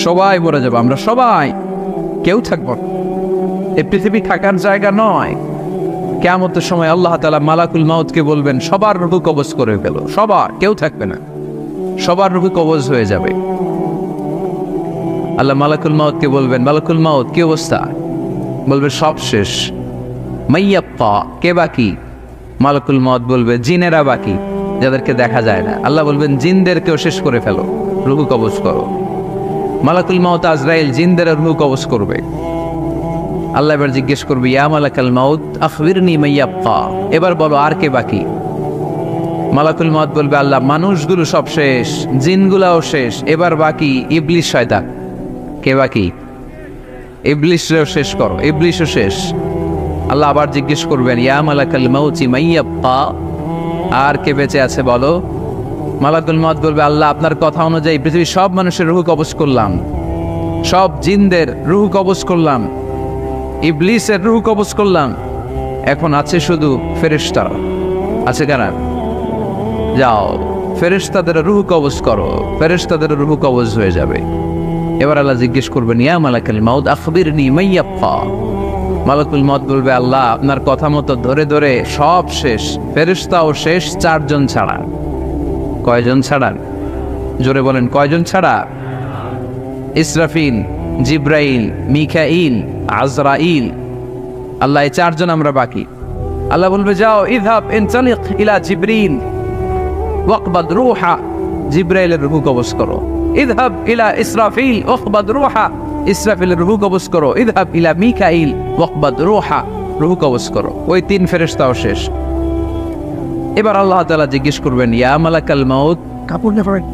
সবাই মরে যাবো, আমরা সবাই, কেউ থাকবো না। এই পৃথিবী থাকার জায়গা নয়। কিয়ামতের সময় আল্লাহ তাআলা মালাকুল মাউতকে বলবেন সবার রূহ কবজ করে ফেল, সবার, কেউ থাকবে না, সবার রূহ কবজ হয়ে যাবে। আল্লাহ মালাকুল মাউতকে বলবেন, মালাকুল মাউত কি অবস্থা? বলবে সব শেষ। মাইয়াপ্পা, কে বাকি? মালাকুল মাউত বলবে জিনেরা বাকি, যাদেরকে দেখা যায় না। আল্লাহ বলবেন জিনদেরকেও শেষ করে ফেলো, রূহ কবজ করো। মালাকুল মাউত আজরাইল জিনদের রূহ কবজ করবে। আল্লাহ এবার জিজ্ঞেস করবে, ইয়া মালাকাল মাউত আখবিরনি মাইয়াপ্পা, এবার বলো আর কে বাকি? মালাকুল মাউত বলবে, আল্লাহ মানুষগুলো সব শেষ, জিনগুলাও শেষ, এবার বাকি ইবলিস শয়তান। কে বাকি? ইবলিসও শেষ করো, ইবলিসও শেষ। আল্লাহ আবার জিজ্ঞেস করবেন, ইয়া মালাকাল মাউতি মাইয়াপ্পা, আর কে বেঁচে আছে বলো? মালাকুল মাউত বলবে, আল্লাহ আপনার কথা অনুযায়ী পৃথিবীর সব মানুষের রূহ কবজ করলাম, সব জিনদের রূহ কবজ করলাম, ইবলিসের রূহ কবজ করলাম, এখন আছে শুধু ফেরেশতারা। আছে কারা? যাও ফেরেশতাদের রূহ কবজ করো, ফেরেশতাদের রূহ কবজ হয়ে যাবে। এবার আল্লাহ জিজ্ঞেস করবেন, ইয়া মালাকাল মাউত আখবিরনি মাইয়াপ্পা। মালাকুল মাউত বলবে, আল্লাহ আপনার কথা মতো ধরে ধরে সব শেষ, ফেরেশতাও শেষ, 4 জন ছাড়া। কয়জন ছাড়া? জোরে বলেন, কয়জন ছাড়া? ইসরাফিল, জিব্রাইল, মিকাইল, আজরাইল। আল্লাহ এই 4 জন আমরা বাকি। আল্লাহ বলবে, যাও ইযহাব ইনতালিক ইলা জিবরিল ওয়াকবাদ রূহা, জিব্রাইলের রূহ কবজ করো। ইযহাব ইলা ইসরাফিল ওয়াকবাদ রূহা, ইসরাফিলের রূহ কবজ করো। ইযহাব ইলা মিকাইল ওয়াকবাদ রূহা, রূহ কবজ করো। ওই 3 ফেরেশতাও শেষ। এবার আল্লাহ তাআলা জিজ্ঞেস করবেন, ইয়া মালাকাল মাউত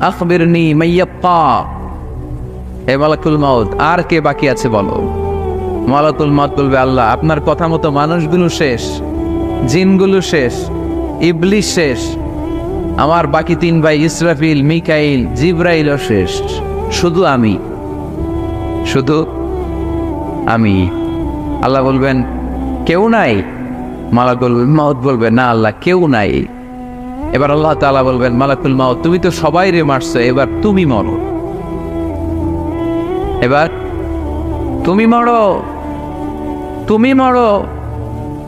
আখবিরনি মাইয়াপ্পা, হে মালাকুল মাউত আর কে বাকি আছে বলো? মালাকুল মাউত বলবে, আল্লাহ আপনার কথা মতো মানুষগুলো শেষ, জিনগুলো শেষ, ইবলিস শেষ, আমার বাকি 3 ভাই ইসরাফিল, মিকাইল, জিব্রাইলও শেষ, শুধু আমি, শুধু আমি। আল্লাহ বলবেন, কেউ নাই? মালাকুল মাউত বলবে, না আল্লাহ কেউ নাই। এবার আল্লাহ তাআলা বলবেন, মালাকুল মাউত তুমি তো সবাই রে মারছো, এবার তুমি মরো, এবার তুমি মরো, তুমি মরো।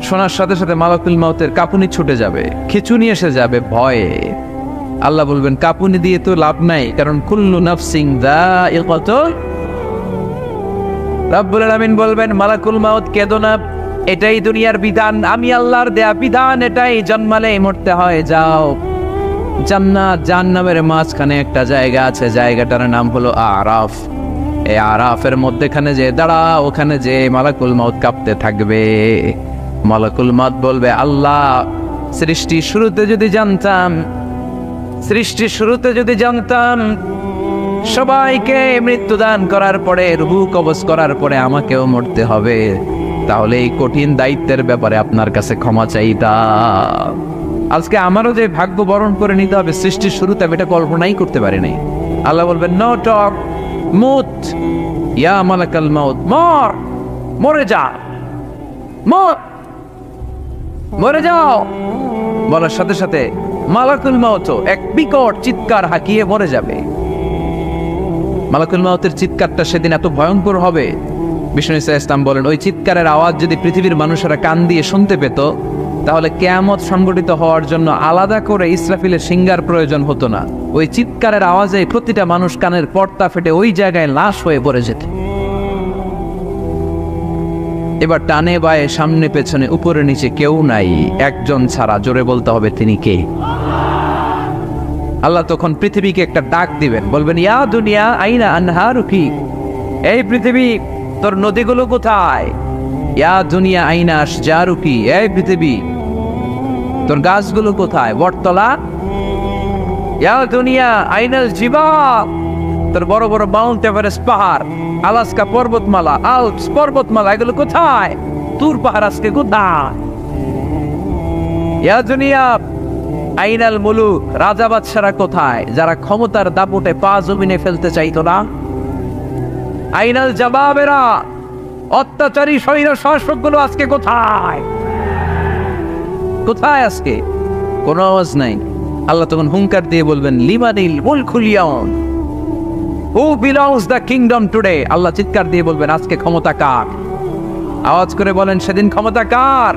শোনার সাথে সাথে মালাকুল মাউতের কাঁপুনি ছুটে যাবে, খিঁচুনি এসে যাবে ভয়ে। আল্লাহ বলবেন, কাঁপুনি দিয়ে তো লাভ নাই, কারণ কুল্লু নাফসিন যায়িকাতুল। রব্বুল আলামিন বলবেন, মালাকুল মাউত কেঁদো না, এটাই দুনিয়ার বিধান, আমি আল্লাহর দেয়া বিধান, এটাই, জন্মালেই মরতে হয়। যাও, জান্নাত জাহান্নামের মাঝখানে একটা জায়গা আছে, জায়গাটার নাম হলো আরাফ। এই আরাফের মধ্যেখানে যে দাঁড়া, ওখানে যে মালাকুল মাউত কাঁপতে থাকবে। মালাকুল মাউত বলবে, আল্লাহ সৃষ্টির শুরুতে যদি জানতাম, সৃষ্টির শুরুতে যদি জানতাম সবাইকে মৃত্যুদান করার পরে, রূহ কবজ করার পরে আমাকেও মরতে হবে, তাহলে এই কঠিন দায়িত্বের ব্যাপারে আপনার কাছে ক্ষমা চাইতাম। আজকে আমারও যে ভাগ্য বরণ করে নিতে হবে সৃষ্টির শুরুতে, আমি এটা কল্পনাই করতে পারি নাই। আল্লাহ বলবেন, নো টক, মুত, ইয়া মালাকাল মাউত, মর, মরে যা, মর, মরে যাও। বলার সাথে সাথে মালাকুল মাউত এক বিকট চিৎকার হাঁকিয়ে মরে যাবে। মালাকুল মাউতের চিৎকারটা সেদিন এত ভয়ঙ্কর হবে, বিষ্ণু ইসলাম বলেন, ওই চিৎকারের আওয়াজ যদি পৃথিবীর মানুষেরা কান দিয়ে শুনতে পেত, তাহলে কিয়ামত সংগঠিত হওয়ার জন্য আলাদা করে ইসরাফিলের সিঙ্গার প্রয়োজন হতো না। ওই চিৎকারের আওয়াজে প্রতিটা মানুষ কানের পর্দা ফেটে ওই জায়গায় লাশ হয়ে পড়ে যেত। এবার টানে বায়ে, সামনে পেছনে, উপরে নিচে কেউ নাই, একজন ছাড়া। জোরে বলতে হবে, তিনি কে? আল্লাহ তখন পৃথিবীকে একটা ডাক দিবেন, বলবেন, ইয়া দুনিয়া আইনা আনহারুকি, এই পৃথিবী তোর নদীগুলো কোথায়? ইয়া দুনিয়া আইনা আশজারুকি, এই পৃথিবী তোর গাছগুলো কোথায়? বটতলা। ইয়া দুনিয়া আইনাল জিবাল, তোর বড় বড় মাউন্ট এভারেস্ট পাহাড়, আলাস্কা পর্বতমালা, আল্পস পর্বতমালা, এগুলো কোথায়? তুর পাহাড় আজকে কোথায়? ইয়া দুনিয়া আইনাল মুলুক, রাজা বাদশারা কোথায়, যারা ক্ষমতার দাপটে পা জমিনে ফেলতে চাইতো না? আইনাল জাবাবেরা, অত্যাচারী স্বৈর শাসকগুলো আজকে কোথায়? কোথায় আজকে? কোনো আওয়াজ নাই। আল্লাহ তখন হুঙ্কার দিয়ে বলবেন, লিমানিল মুলকুল ইয়াউম, who belongs the kingdom today? Allah চিৎকার দিয়ে বলবেন আজকে ক্ষমতা কার? আওয়াজ করে বলেন সেদিন ক্ষমতা কার?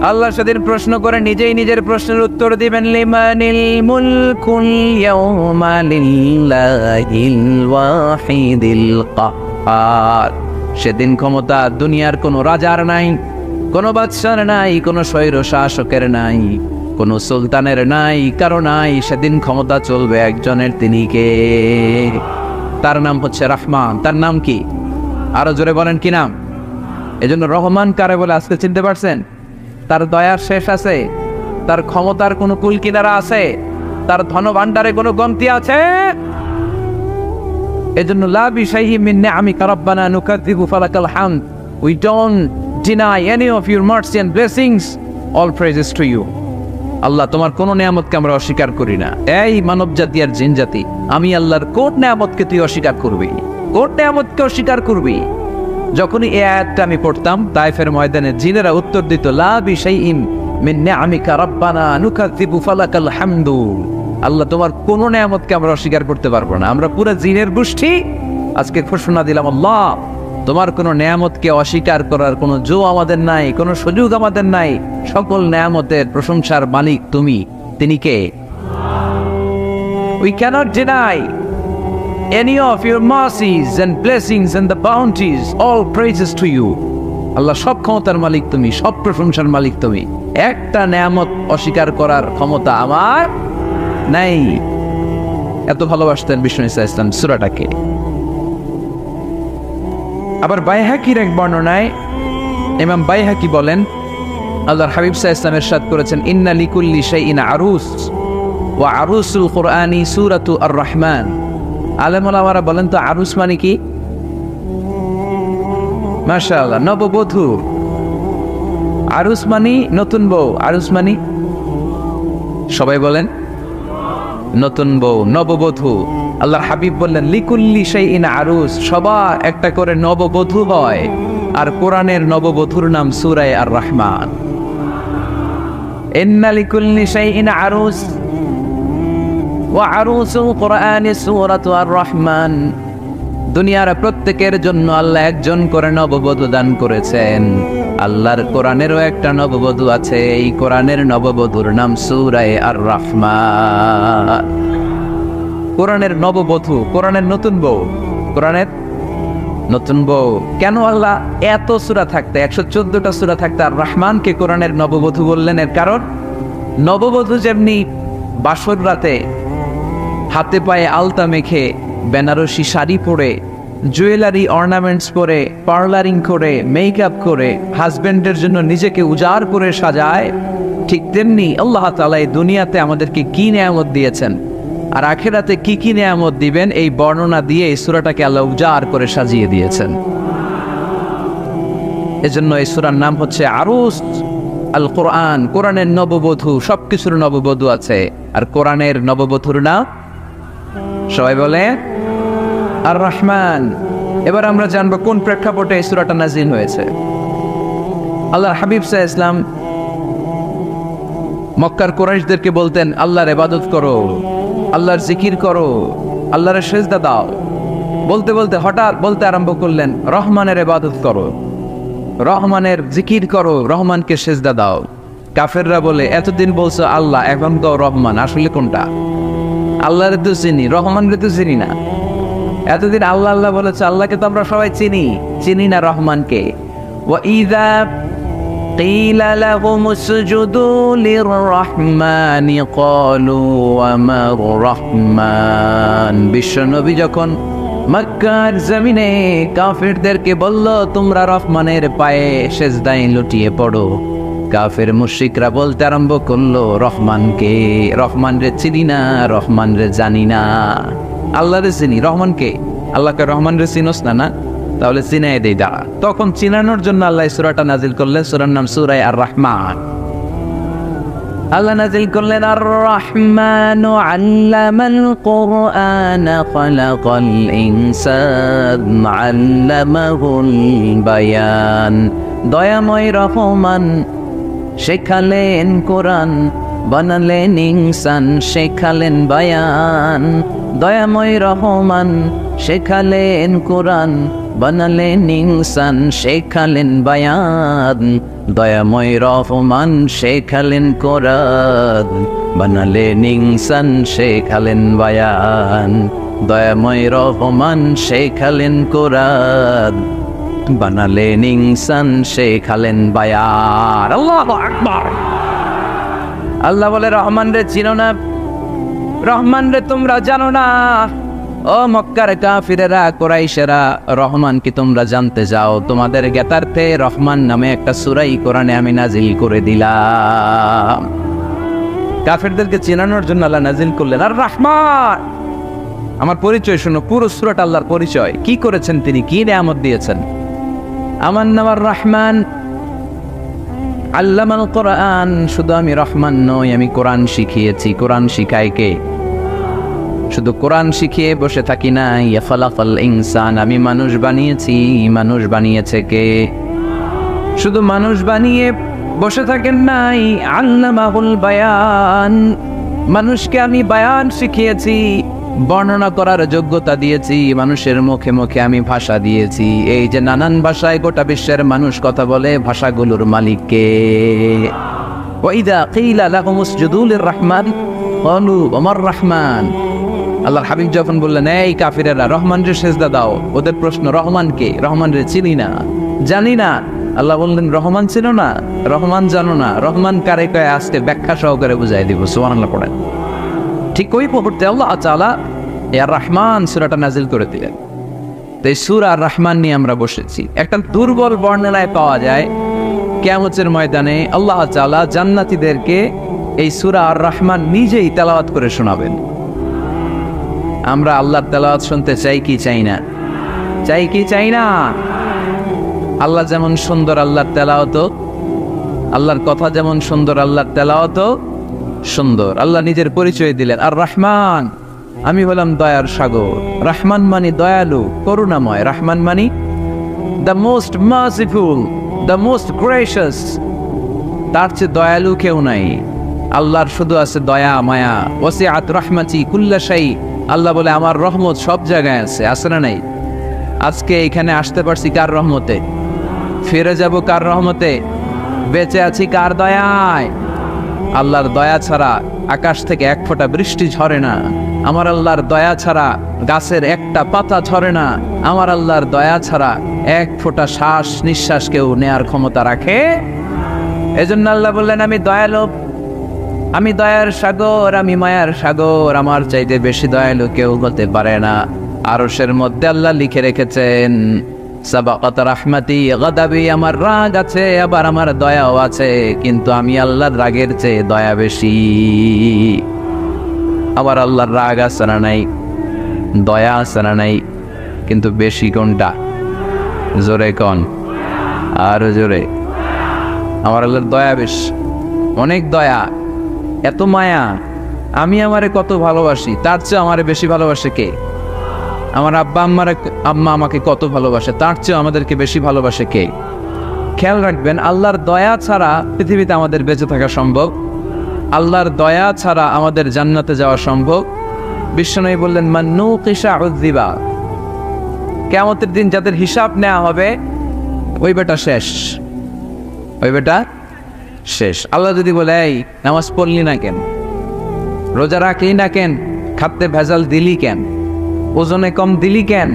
আল্লাহ সেদিন প্রশ্ন করে নিজেই নিজের প্রশ্নের উত্তর দিবেন, লিমানিল মুলকুল ইয়াউমা লিল্লাহিল ওয়াহিদিল কাহ্হার। সেদিন ক্ষমতা দুনিয়ার কোনো রাজার নাই, কোনো বাদশার নাই, কোনো স্বৈর শাসকের নাই, কোনো সুলতানের নাই, কারো নাই। সেদিন ক্ষমতা চলবে একজনের, তিনি কে? তার নাম হচ্ছে রহমান। তার নাম কি? আরো জোরে বলেন কি নাম? এজন্য রহমান কারে বলে আজকে চিনতে পারছেন? তার দয়ার শেষ আছে? তার ক্ষমতার কোনো কুল কিনারা আছে? তার ধন ভাণ্ডারে কোনো কমতি আছে? এজন্য লা বিশাইহি মিন নিআমিকা রাব্বানা নুকাযযিবু ফালাকাল হামদ। We don't deny any of your mercy and blessings. All praises to you. আল্লাহ, তোমার কোন নিয়ামতকে আমরা অস্বীকার করি না। এই মানব জাতি আর জিন জাতি, আমি আল্লাহর কোন নিয়ামতকে তুই অস্বীকার করবি? কোন নিয়ামতকে অস্বীকার করবি? যখনই এই আয়াতটা আমি পড়তাম তায়েফের ময়দানে, জিনেরা উত্তর দিত লা বিশাইইন মিন নিআমিকা রাব্বানা নুকাযযিবু ফালাকাল হামদু। আল্লাহ, তোমার কোন নিয়ামতকে আমরা অস্বীকার করতে পারবো না। আমরা পুরো জিনের গোষ্ঠী আজকে ঘোষণা দিলাম, আল্লাহ তোমার কোন নিয়ামতকে অস্বীকার করার কোনো জো আমাদের নাই, কোনো সুযোগ আমাদের নাই। সকল নিয়ামতের প্রশংসার মালিক তুমি, তিনি কে? We cannot deny any of your mercies and blessings and the bounties. All praises to you. আল্লাহ, সব ক্ষমতার মালিক তুমি, সব প্রশংসার মালিক তুমি। একটা নিয়ামত অস্বীকার করার ক্ষমতা আমার নাই। এত ভালোবাসতেন বিষ্ণু ঈসা ইসলাম সূরাটাকে। আবার বাইহাকির এক বর্ণনায় ইমাম বাইহাকি বলেন, আল্লাহর হাবিব সাল্লাল্লাহু আলাইহি ওয়াসাল্লাম ইরশাদ করেছেন, ইন্না লিকুল্লি শাইইন আরুস ওয়া আরুসুল কুরআনি সূরাতু আর-রহমান। আলেম ওলামারা বলেন তো আরুস মানে কি? মাশাআল্লাহ, নববধূ। আরুস মানে নতুন বউ। আরুস মানে সবাই বলেন নতুন বউ, নববধূ। আল্লাহর হাবিব বললেন লিকুল্লি শাইইন আরুস, সবার একটা করে নববধূ হয়। আর কোরআনের নববধূর নাম সূরা আর-রহমান। ইন্না লিকুল্লি শাইইন আরুস ওয়া আরুসুল কুরআনি সূরাতু আর-রহমান। দুনিয়ার প্রত্যেকের জন্য আল্লাহ একজন করে নববধূ দান করেছেন। আল্লাহর কোরআনেরও একটা নববধূ আছে। এই কোরআনের নববধূর নাম সূরা আর-রহমান। কোরআনের নববধূ, কোরআনের নতুন বউ, কোরআনের নতুন বউ। কেন আল্লাহ এত সূরা থাকতে, 114টা সূরা থাকতে আর রহমানকে কোরআনের নববধূ বললেন? এর কারণ, নববধূ যেমনি বাসর রাতে হাতে পায়ে আলতা মেখে, বেনারসি শাড়ি পরে, জুয়েলারি অর্নামেন্টস পরে, পার্লারিং করে, মেকআপ করে হাজবেন্ডের জন্য নিজেকে উজাড় করে সাজায়, ঠিক তেমনি আল্লাহ তাআলা এই দুনিয়াতে আমাদেরকে কি নিয়ামত দিয়েছেন আর আখিরাতে কি কি নিয়ামত দিবেন, এই বর্ণনা দিয়ে এই সূরাটাকে আল্লাহ উজাড় করে সাজিয়ে দিয়েছেন। এজন্য এই সূরার নাম হচ্ছে আরুস আল কোরআন। কোরআনের নববধূ, সবকিছুর নববধূ আছে। আর কোরআনের নববধূর নাম সবাই বলে আর রহমান। এবার আমরা জানবো কোন প্রেক্ষাপটে এই সূরাটা নাজিল হয়েছে। আল্লাহর হাবিব সাল্লাল্লাহু আলাইহি ওয়াসাল্লাম মক্কার কুরাইশদেরকে বলতেন, আল্লাহর ইবাদত করো, আল্লাহর জিকির করো, আল্লাহর সেজদা দাও। বলতে বলতে হঠাৎ বলতে আরম্ভ করলেন, রহমানের ইবাদত করো, রহমানের জিকির করো, রহমানকে সেজদা দাও। কাফেররা বলে, এতদিন বলছো আল্লাহ, এখন তো রহমান, আসলে কোনটা? আল্লাহরে তো চিনি, রহমানরে তো চিনি না। এতদিন আল্লাহ আল্লাহ বলেছে, আল্লাহকে তো আমরা সবাই চিনি, চিনি না রহমানকে। ওয়া ইযা قيل لهم اسجدوا للرحمن قالوا وما الرحمن। বিশ্বনবী যখন মক্কার জমিনে কাফেরদেরকে বলল, তোমরা রহমানের পায়ে সেজদায় লুটিয়ে পড়ো, কাফের মুশরিকরা বলতে আরম্ভ করলো, রহমানকে, রহমানরে চিনি না, রহমানরে জানি না। আল্লাহরে চিনি, রহমানকে? আল্লাহকে রহমানরে চিনোস না? না, তাহলে চিনাই দেই দাঁড়া। তখন চিনানোর জন্য আল্লাহ সূরাটা নাজিল করলেন। সূরার নাম সূরা আর-রহমান। আল্লাহ নাজিল করলেন, আর রহমানু আল্লামাল কুরআন খালাকাল ইনসান আল্লামাহুল বায়ান। দয়াময় রহমান শেখালেন কোরআন, বানালেন ইনসান শেখালেন বায়ান, দয়াময় রহমান শেখালেন কোরআন, বানালেন ইনসান শেখালেন বায়ান, দয়াময় রহমান শেখালেন কোরআন, বানালেন ইনসান শেখালেন বায়ান, দয়াময় রহমান শেখালেন কোরআন, বানালেন ইনসান শেখালেন বায়ান। আল্লাহু আকবার। আল্লাহ বলে রহমান রে চিনো না, রহমান রে তোমরা জানো না। ও মক্কার কাফিরেরা, কুরাইশেরা, রহমান কি তোমরা জানতে যাও? তোমাদের জ্ঞাতার্থে রহমান নামে একটা সূরাই কোরআনে আমি নাজিল করে দিলাম। কাফিরদেরকে চেনানোর জন্য আল্লাহ নাজিল করলেন আর রহমান। আমার পরিচয় শোনো, পুরো সূরাটা আল্লাহর পরিচয়, কি করেছেন তিনি, কি নেয়ামত দিয়েছেন। আমার নাম আর রহমান, আল্লামাল কোরআন। শুধু আমি রহমান নই, আমি কোরআন শিখিয়েছি। কোরআন শিখায় কে? শুধু কোরআন শিখিয়ে বসে থাকি না। ইয়াফালাকাল ইনসান, আমি মানুষ বানিয়েছি। মানুষ বানিয়েছে কে? শুধু মানুষ বানিয়ে বসে থাকেন নাই, আল্লামাহুল বায়ান, মানুষকে আমি বায়ান শিখিয়েছি, বর্ণনা করার যোগ্যতা দিয়েছি। মানুষের মুখে মুখে আমি ভাষা দিয়েছি। এই যে নানান ভাষায় গোটা বিশ্বের মানুষ কথা বলে, ভাষাগুলোর মালিক কে? ওয়াইদা কিলা লাহুম উসজুদু লিররহমান ক্বালু ওমার রহমান। আল্লাহর হাবিব যখন বললেন এই কাফিরেরা রহমানরে সেজদা দাও, ওদের প্রশ্ন রহমান কে? রহমান রে চিনি না, জানি না। আল্লাহ বললেন রহমান চিনো না, রহমান জানো না, রহমান কারে কয় আজকে ব্যাখ্যা সহকারে বুঝাই দিব। সুবহানাল্লাহ পড়েন। ঠিক ওই মুহূর্তে আল্লাহ তাআলা আর রহমান সূরাটা নাজিল করে দিলেন। তো এই সূরা আর রহমান নিয়ে আমরা বসেছি। একটা দুর্বল বর্ণনায় পাওয়া যায় কিয়ামতের ময়দানে আল্লাহ তাআলা জান্নাতীদেরকে এই সূরা আর রহমান নিজেই তেলাওয়াত করে শোনাবেন। আমরা আল্লাহর তেলাওয়াত শুনতে চাই কি চাই না? চাই কি চাই না? আল্লাহ যেমন সুন্দর, আল্লাহর তেলাওয়াত, আল্লাহর কথা যেমন সুন্দর, আল্লাহর তেলাওয়াত সুন্দর। আল্লাহ নিজের পরিচয় দিলেন আর রহমান, আমি হলাম দয়ার সাগর। রহমান মানি দয়ালু, করুণাময়। রহমান মানি the most merciful, the most gracious. তার চেয়ে দয়ালু কেউ নাই। আল্লাহর শুধু আছে দয়া মায়া। ওয়াসিআত রাহমাতি কুল্লা শাই। আল্লাহ বলে আমার রহমত সব জায়গায় আছে। আছে না নাই? আজকে এখানে আসতে পারছি কার রহমতে? ফিরে যাব কার রহমতে? বেঁচে আছি কার দয়ায়? আল্লাহর দয়া ছাড়া আকাশ থেকে এক ফোঁটা বৃষ্টি ঝরে না। আমার আল্লাহর দয়া ছাড়া গাছের একটা পাতা ঝরে না। আমার আল্লাহর দয়া ছাড়া এক ফোঁটা শ্বাস নিঃশ্বাস কেউ নেয়ার ক্ষমতা রাখে? এজন্য আল্লাহ বললেন আমি দয়ালু, আমি দয়ার সাগর, আমি মায়ার সাগর। আমার চাইতে বেশি দয়ালু কেউ হতে পারে না। আরশের মধ্যে আল্লাহ লিখে রেখেছেন সাবাকাত রাহমাতি গাদাবি, আমার রাগ আছে আবার আমার দয়াও আছে, কিন্তু আমি আল্লাহর রাগের চেয়ে দয়া বেশি। আমার আল্লাহর রাগ আছে না নাই? দয়া আছে না নাই? কিন্তু বেশি কোনটা? জোরে কোন? আরো জোরে। আমার আল্লাহর দয়া বেশি, অনেক দয়া, এত মায়া। আমি আমারে কত ভালোবাসি, তার চেয়ে আমারে বেশি ভালোবাসে কে? আমার আম্মা আমাকে কত ভালোবাসে, তার চেয়ে আমাদেরকে বেশি ভালোবাসে কে? খেয়াল রাখবেন, আল্লাহর দয়া ছাড়া পৃথিবীতে আমাদের বেঁচে থাকা সম্ভব। আল্লাহর দয়া ছাড়া আমাদের জান্নাতে যাওয়া সম্ভব। বিশ্বনবী বললেন মান নুকিশা উযযিবা, কিয়ামতের দিন যাদের হিসাব নেওয়া হবে ওই বেটা শেষ, ওই বেটা শেষ। আল্লাহ যদি বলে এই নামাজ পড়লি না কেন, রোজা রাখলি না কেন, খাদ্যে ভেজাল দিলি কেন, ওজনে কম দিলি কেন,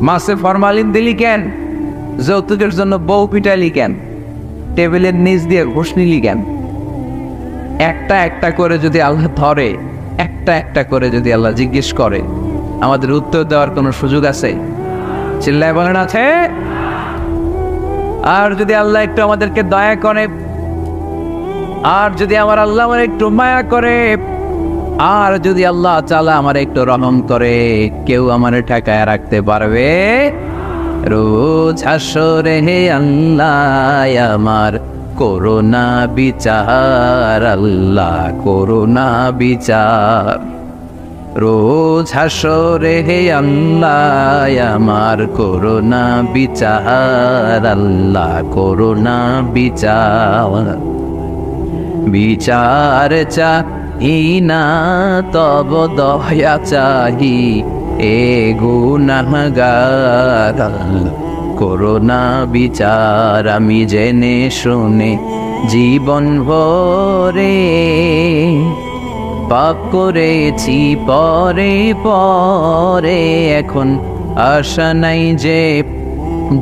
মাছে ফরমালিন দিলি কেন, যৌতুকের জন্য বউ পিটাইলি কেন, টেবিলের নিচ দিয়ে ঘুষ নিলি কেন, একটা একটা করে যদি আল্লাহ ধরে, একটা একটা করে যদি আল্লাহ জিজ্ঞেস করে, আমাদের উত্তর দেওয়ার কোনো সুযোগ আছে? চিল্লায় বলেন আছে? আর যদি আল্লাহ একটু আমাদেরকে দয়া করে, আর যদি আমার আল্লাহ আমার একটু মায়া করে, আর যদি আল্লাহ তাআলা আমার একটু রহম করে, কেউ আমার ঠেকায় রাখতে পারবে? রোজ হাসরে হে আল্লাহ আমার করোনা বিচার, আল্লাহ করোনা বিচার। রোজ হাসরে হে আল্লাহ আমার করোনা বিচার, আল্লাহ করোনা বিচার। বিচার চাহি না তব দয়া চাহি এ গুনাহগার আল্লাহ করো না বিচার আমি জেনে শুনে জীবন ভরে পাপ করেছি পরে পরে এখন আশা নাই যে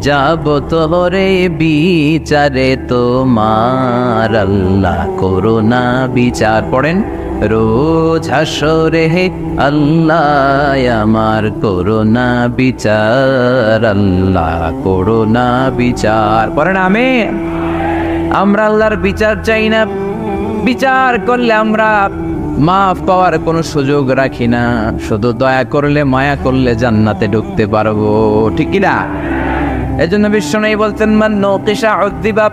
যাব তোরে বিচারে তোমার আল্লাহ করো না বিচার পড়েন রোজ হাসরে হে আল্লাহ আমার করো না বিচার আল্লাহ করো না বিচার পড়েন আমিন। আমরা আল্লাহর বিচার চাই না, বিচার করলে আমরা মাফ পাওয়ার কোনো সুযোগ রাখি না, শুধু দয়া করলে মায়া করলে জান্নাতে ঢুকতে পারবো, ঠিক কি না? এজন্য বিশ্বনবী বলতেন মান নুকিশা উযিবা,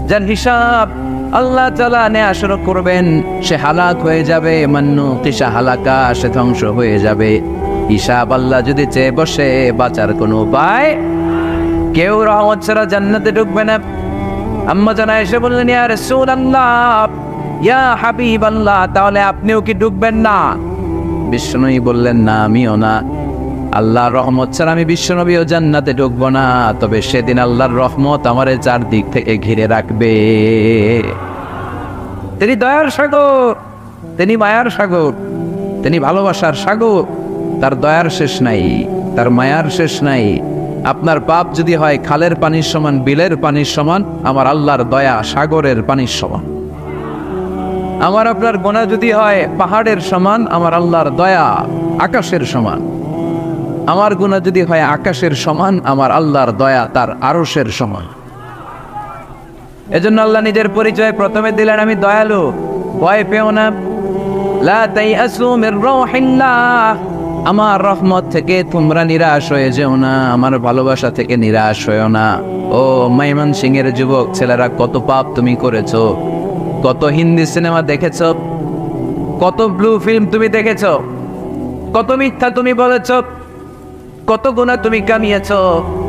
যার হিসাব আল্লাহ তাআলা নেয়া শুরু করবেন সে হালাক হয়ে যাবে, মান নুকিশা হালাকা, সে ধ্বংস হয়ে যাবে। হিসাব আল্লাহ যদি চেয়ে বসে বাঁচার কোনো উপায়, কেউ রহমত ছাড়া জান্নাতে ঢুকবে না। আম্মা জানা এসে বললেন ইয়া রাসূলুল্লাহ ইয়া হাবিবাল্লাহ, তাহলে আপনিও কি ঢুকবেন না? বিশ্বনবী বললেন না, আমিও না। আল্লাহর রহমত ছাড়া আমি বিশ্বনবীও জান্নাতে ঢুকবো না, তবে সেদিন আল্লাহর রহমত আমারে চারদিক থেকে ঘিরে রাখবে। তিনি দয়ার সাগর, তিনি মায়ার সাগর, তিনি ভালোবাসার সাগর। তার দয়ার শেষ নাই, তার মায়ার শেষ নাই। আপনার পাপ যদি হয় খালের পানির সমান, বিলের পানির সমান, আমার আল্লাহর দয়া সাগরের পানির সমান। আমার আপনার গুনাহ যদি হয় পাহাড়ের সমান, আমার আল্লাহর দয়া আকাশের সমান। আমার গুনাহ যদি হয় আকাশের সমান, আমার আল্লাহর দয়া তার আরশের সমান। এজন্য আল্লাহ নিজের পরিচয় প্রথমে দিলেন আমি দয়ালু, ভয় পেও না। লা তাইয়াসু মির রাহিল্লাহ, আমার রহমত থেকে তোমরা নিরাশ হয়ে যেও না, আমার ভালোবাসা থেকে নিরাশ হয়েও না। ও ময়মনসিংহের যুবক ছেলেরা, কত পাপ তুমি করেছো, কত হিন্দি সিনেমা দেখেছো, কত ব্লু ফিল্ম তুমি দেখেছো, কত মিথ্যা তুমি বলেছো, কত গুনাহ তুমি কামিয়েছো,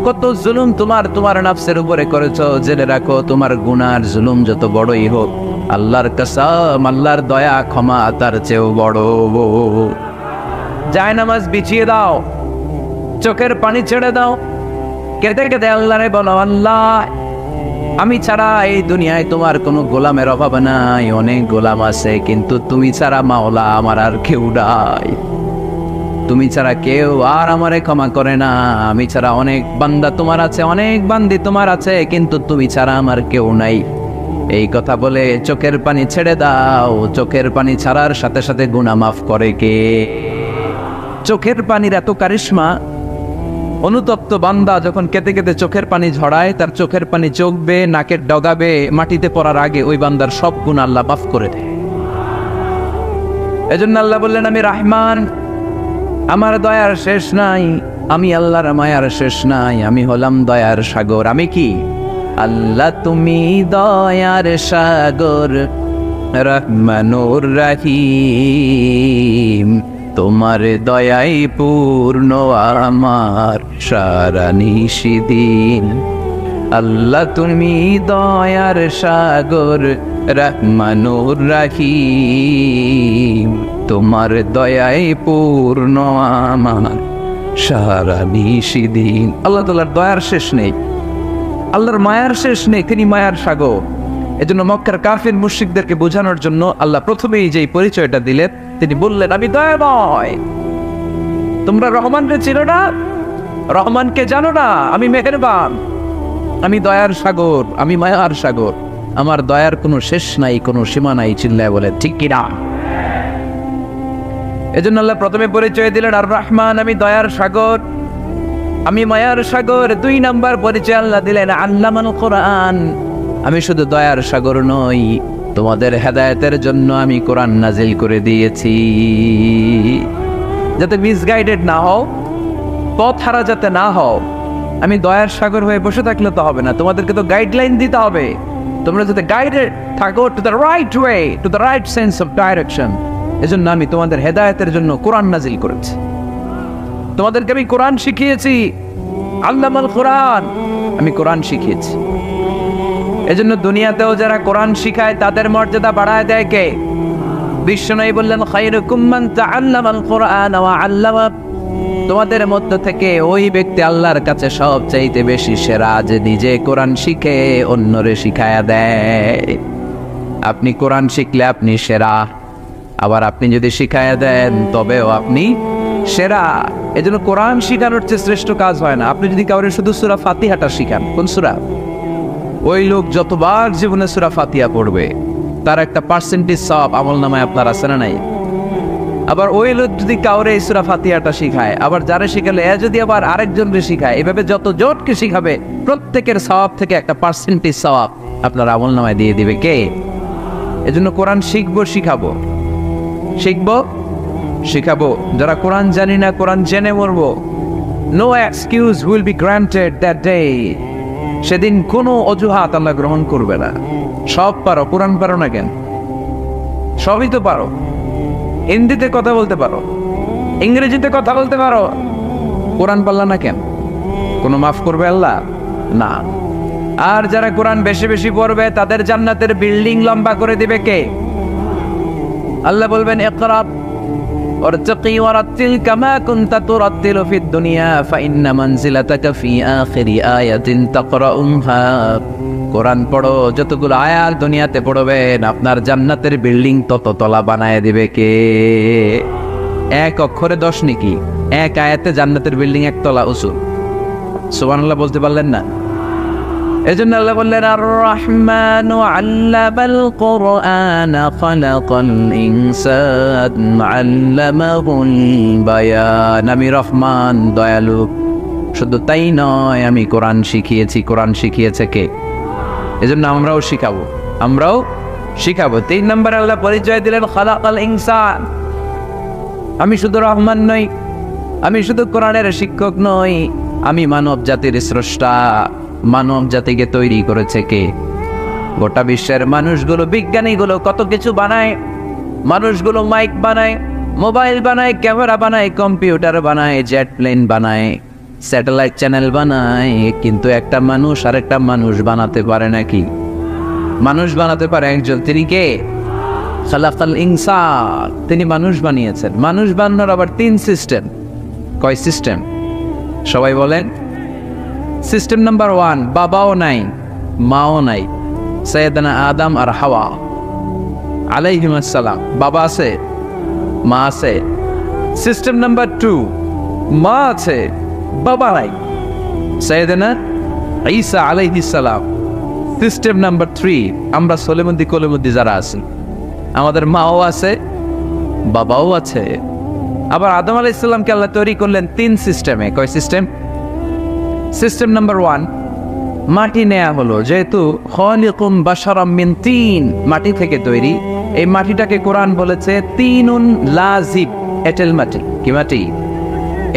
কত জুলুম তোমার নাফসের উপরে করেছো। জেনে রাখো তোমার গুনার জুলুম যত বড়ই হোক, আল্লাহর কসম আল্লাহর দয়া ক্ষমা তার চেয়েও বড়। জায়নামাজ বিছিয়ে দাও, চোখের পানি ছেড়ে দাও, কেঁদে কেঁদে আল্লাহরে বলো আল্লাহ আমি ছাড়া এই দুনিয়ায় তোমার কোনো গোলামের অভাব নাই, অনেক গোলাম আছে, কিন্তু তুমি ছাড়া মাওলা আমার আর কেউ নাই। তুমি ছাড়া কেউ আর আমারে ক্ষমা করে না। আমি ছাড়া অনেক বান্দা তোমার আছে, অনেক বান্দি তোমার আছে, কিন্তু তুমি ছাড়া আমার কেউ নাই। এই কথা বলে চোখের পানি ছেড়ে দাও। চোখের পানি ছাড়ার সাথে সাথে গুনাহ মাফ করে কে? চোখের পানির এত কারিশমা, অনুতপ্ত বান্দা যখন কেঁদে কেঁদে চোখের পানি ঝরায়, তার চোখের পানি চোখ বেয়ে নাকের ডগাবে মাটিতে পড়ার আগে ওই বান্দার সব গুনাহ আল্লাহ মাফ করে দেয়। এজন্য আল্লাহ বললেন আমি রহমান, আমার দয়ার শেষ নাই, আমি আল্লাহর মায়ার শেষ নাই, আমি হলাম দয়ার সাগর। আমি কি? আল্লাহ তুমি দয়ার সাগর, রহমানুর রহিম, তোমার দয়াই পূর্ণ আমার সারা নিশিদিন। আল্লাহ তুমি দয়ার সাগর, রহমানুর রহিম, তোমার দয়াই পূর্ণ আমার সারা নিশিদিন। আল্লাহ তাআলার দয়ার শেষ নেই, আল্লাহর মায়ার শেষ নেই, তিনি মায়ার সাগর। এজন্য মক্কার কাফির মুশরিকদেরকে বোঝানোর জন্য আল্লাহ প্রথমেই যেই পরিচয়টা দিলেন, তিনি বললেন আমি দয়াময়। তোমরা রহমানকে চিনো না, রহমানকে জানো না, আমি মেহেরবান, আমি দয়ার সাগর, আমি মায়ার সাগর, আমার দয়ার কোনো শেষ নাই, কোনো সীমা নাই। চিল্লায় বলে ঠিক কিনা? এজন্য আল্লাহ প্রথমে পরিচয় দিলেন আর রহমান, আমি দয়ার সাগর, আমি মায়ার সাগর। 2 নাম্বার পরিচয় আল্লাহ দিলেন আল্লামাল কোরআন, আমি শুধু দয়ার সাগর নই, তোমাদের হেদায়েতের জন্য আমি কোরআন নাজিল করে দিয়েছি, যাতে মিসগাইডেড না হও, পথ হারা যাতে না হও। আমি দয়ার সাগর হয়ে বসে থাকলে তো হবে না, তোমাদেরকে তো গাইডলাইন দিতে হবে, তোমরা যাতে গাইডেড থাকো to the right way, to the right sense of direction. এজন্য আমি তোমাদের হেদায়েতের জন্য কোরআন নাজিল করেছি, তোমাদেরকে আমি কোরআন শিখিয়েছি। আল্লামাল কোরআন, আমি কোরআন শিখিয়েছি। এজন্য দুনিয়াতেও যারা কোরআন শিখায় তাদের মর্যাদা বাড়ায় দেয় কে? বিশ্বনবী বললেন, খায়রুকুম মান তাআল্লামাল কুরআন ওয়া আল্লামা। তোমাদের মধ্য থেকে ওই ব্যক্তি আল্লাহর কাছে সবচাইতে বেশি সেরা, যে নিজে কোরআন শিখে অন্যরে শিখায়া দেয়। আপনি কোরআন শিখলে আপনি সেরা, আবার আপনি যদি শিখায়া দেন তবেও আপনি সেরা। এজন্য কোরআন শিখানোর চেয়ে শ্রেষ্ঠ কাজ হয় না। আপনি যদি কাউরে শুধু সূরা ফাতিহাটা শিখান, কোন সূরা, ওই লোক যতবার জীবনে সূরা ফাতিহা পড়বে তার একটা পার্সেন্টেজ সওয়াব আমলনামায় আপনার আছে না নাই? আবার ওই লোক যদি কাউরে এই সূরা ফাতিহাটা শিখায়, আবার যারা শিখালে এ যদি আবার আরেকজনকে শিখায়, এভাবে যত জনকে শিখাবে প্রত্যেকের সওয়াব থেকে একটা পার্সেন্টেজ সওয়াব আপনার আমলনামায় দিয়ে দিবে কে? এজন্য কোরআন শিখবো, শিখাবো, শিখবো, শিখাবো। যারা কোরআন জানি না, কোরআন জেনে মরবো। No excuse will be granted that day. সেদিন কোনো অজুহাত আল্লাহ গ্রহণ করবে না। সব পারো, কোরআন পারো না কেন? সবই তো পারো। হিন্দিতে কথা বলতে পারো, ইংরেজিতে কথা বলতে পারো, কোরআন পারলা না কেন? কোনো মাফ করবে আল্লাহ? না। আর যারা কোরআন বেশি বেশি পড়বে তাদের জান্নাতের বিল্ডিং লম্বা করে দিবে কে? আল্লাহ বলবেন, ইকরা ওয়ারতাকি ওয়ারাতিল কামা কুনতা তুরাতিলু ফিদ দুনিয়া ফাইন্না মানজিলাতাকা ফি আখিরি আয়াতিন তাকরাউহা। কোরআন পড়ো, যতগুলো আয়াত দুনিয়াতে পড়বেন আপনার জান্নাতের বিল্ডিং তত তলা বানায় দিবে কে? এক অক্ষরে 10 নেকি, এক আয়াতে জান্নাতের বিল্ডিং একতলা উঁচু। সুবহানাল্লাহ বলতে পারলেন না? এজন্য আল্লাহ বললেন, আর রহমানু আল্লামাল কুরআন খালাকাল ইনসান আল্লামাহুল বায়ান। আমি রহমান, দয়ালু। শুধু তাই নয়, আমি কোরআন শিখিয়েছি। কোরআন শিখিয়েছে কে? এজন্য আমরাও শিখাবো, আমরাও শিখাবো। 3 নম্বর আল্লাহ পরিচয় দিলেন, খালাকাল ইনসান। আমি শুধু রহমান নই, আমি শুধু কোরআনের শিক্ষক নই, আমি মানব জাতির স্রষ্টা। মানব জাতিকে তৈরি করেছে কে? গোটা বিশ্বের মানুষগুলো, বিজ্ঞানীগুলো কত কিছু বানায়। মানুষগুলো মাইক বানায়, মোবাইল বানায়, ক্যামেরা বানায়, কম্পিউটার বানায়, জেট প্লেন বানায়, স্যাটেলাইট চ্যানেল বানায়, কিন্তু একটা মানুষ আরেকটা মানুষ বানাতে পারে নাকি? মানুষ বানাতে পারে একজন, তিনি কে? খালাকাল ইনসান। তিনি মানুষ বানিয়েছেন। মানুষ বানানোর আবার 3 সিস্টেম। কয় সিস্টেম? সবাই বলেন। সিস্টেম নাম্বার 1, বাবাও নাই, মাও নাই। সাইয়েদনা আদম আর হাওয়া আলাইহিমুস সালাম। বাবা আছে, মা আছে। সিস্টেম নাম্বার 2, মা আছে, বাবা নাই। সাইয়েদনা ঈসা আলাইহিস সালাম। সিস্টেম নাম্বার 3, আমরা সলেমুদ্দি কলিমুদ্দি যারা আছি, আমাদের মাও আছে, বাবাও আছে। আবার আদম আলাইহিস সালামকে আল্লাহ তৈরি করলেন 3 সিস্টেমে। কয় সিস্টেম? সিস্টেম নাম্বার 1, মাটি নেয়া হলো। যেহেতু খালিকুম বাশারাম মিন তিন, মাটি থেকে তৈরি। এই মাটিটাকে কোরআন বলেছে তিনুন লাজিব, এঁটেল মাটি। কি মাটি?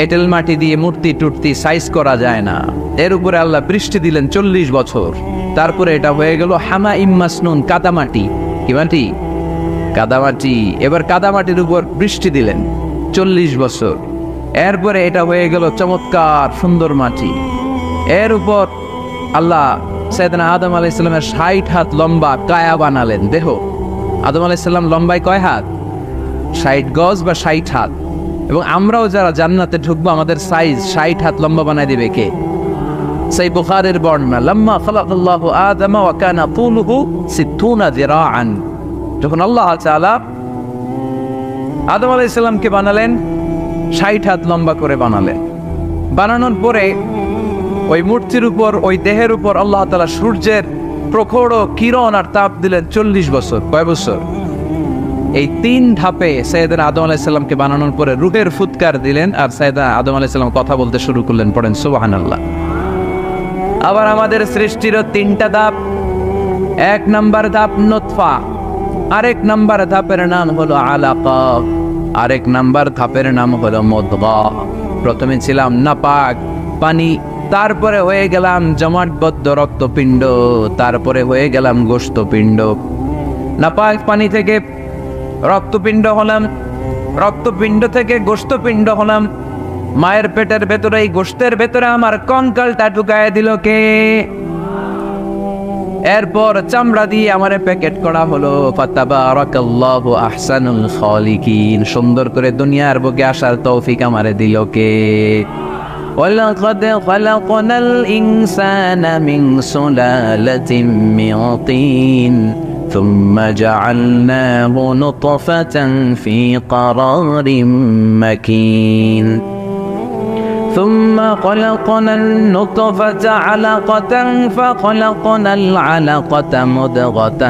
এঁটেল মাটি দিয়ে মূর্তি টুর্তি সাইজ করা যায় না। এর উপরে আল্লাহ বৃষ্টি দিলেন 40 বছর। তারপরে এটা হয়ে গেল হামা ইম্মাসনুন, কাদামাটি। কি মাটি? কাদামাটি। এবার কাদামাটির উপর বৃষ্টি দিলেন 40 বছর। এরপরে এটা হয়ে গেল চমৎকার সুন্দর মাটি। এর উপর আল্লাহ সাইয়েদনা আদম আলাইহিস সালামের 60 হাত লম্বা কায়া বানালেন, দেহ। আদম আলাইহিস সালাম লম্বায় কয় হাত? 60 গজ বা 60 হাত। এবং আমরাও যারা জান্নাতে ঢুকবো আমাদের সাইজ 60 হাত লম্বা বানায় দিবে কে? সেই বুখারীর বর্ণনা, লাম্মা খালাকাল্লাহু আদম ওয়া কানা তুলুহু 60 যিরাআন। যখন আল্লাহ তাআলা আদম আলাইহিস সালামকে বানালেন 60 হাত লম্বা করে বানালেন। বানানোর পরে ওই মূর্তির উপর, ওই দেহের উপর আল্লাহ তাআলা সূর্যের প্রখর কিরণ আর তাপ দিলেন 40 বছর। কয় বছর? এই 3 ধাপে সাইয়েদনা আদম আলাইহিস সালামকে বানানোর পরে রূহের ফুৎকার দিলেন, আর সাইয়েদনা আদম আলাইহিস সালাম কথা বলতে শুরু করলেন। পড়েন সুবহানাল্লাহ। আবার আমাদের সৃষ্টিরও 3টা ধাপ। 1 নাম্বার ধাপ নুতফা, আরেক নাম্বার ধাপের নাম হলো আলাকা, আরেক নাম্বার ধাপের নাম হলো মুদগা। প্রথমে ছিলাম নাপাক পানি, তারপরে হয়ে গেলাম জমাটবদ্ধ রক্তপিণ্ড, তারপরে হয়ে গেলাম গোশতপিণ্ড। নাপাক পানি থেকে রক্তপিণ্ড হলাম, রক্তপিণ্ড থেকে গোশতপিণ্ড হলাম। মায়ের পেটের ভেতরে, এই গোশতের ভেতরে আমার কঙ্কালটা ঢুকায় দিল কে? এরপর চামড়া দিয়ে আমারে প্যাকেট করা হলো। ফাতাবারাকাল্লাহু আহসানুল খালিকিন, সুন্দর করে দুনিয়ার বুকে আসার তৌফিক আমারে দিল কে? ওয়ালাকাদ খালাকনাল ইনসানা মিন সুলালাতিন মিন তিন থুম্মা জাআলনাহু নুতফাতান ফি ক্বারারিম মাকিন ثم خلقنا النطفة علقة فخلقنا العلقة مضغة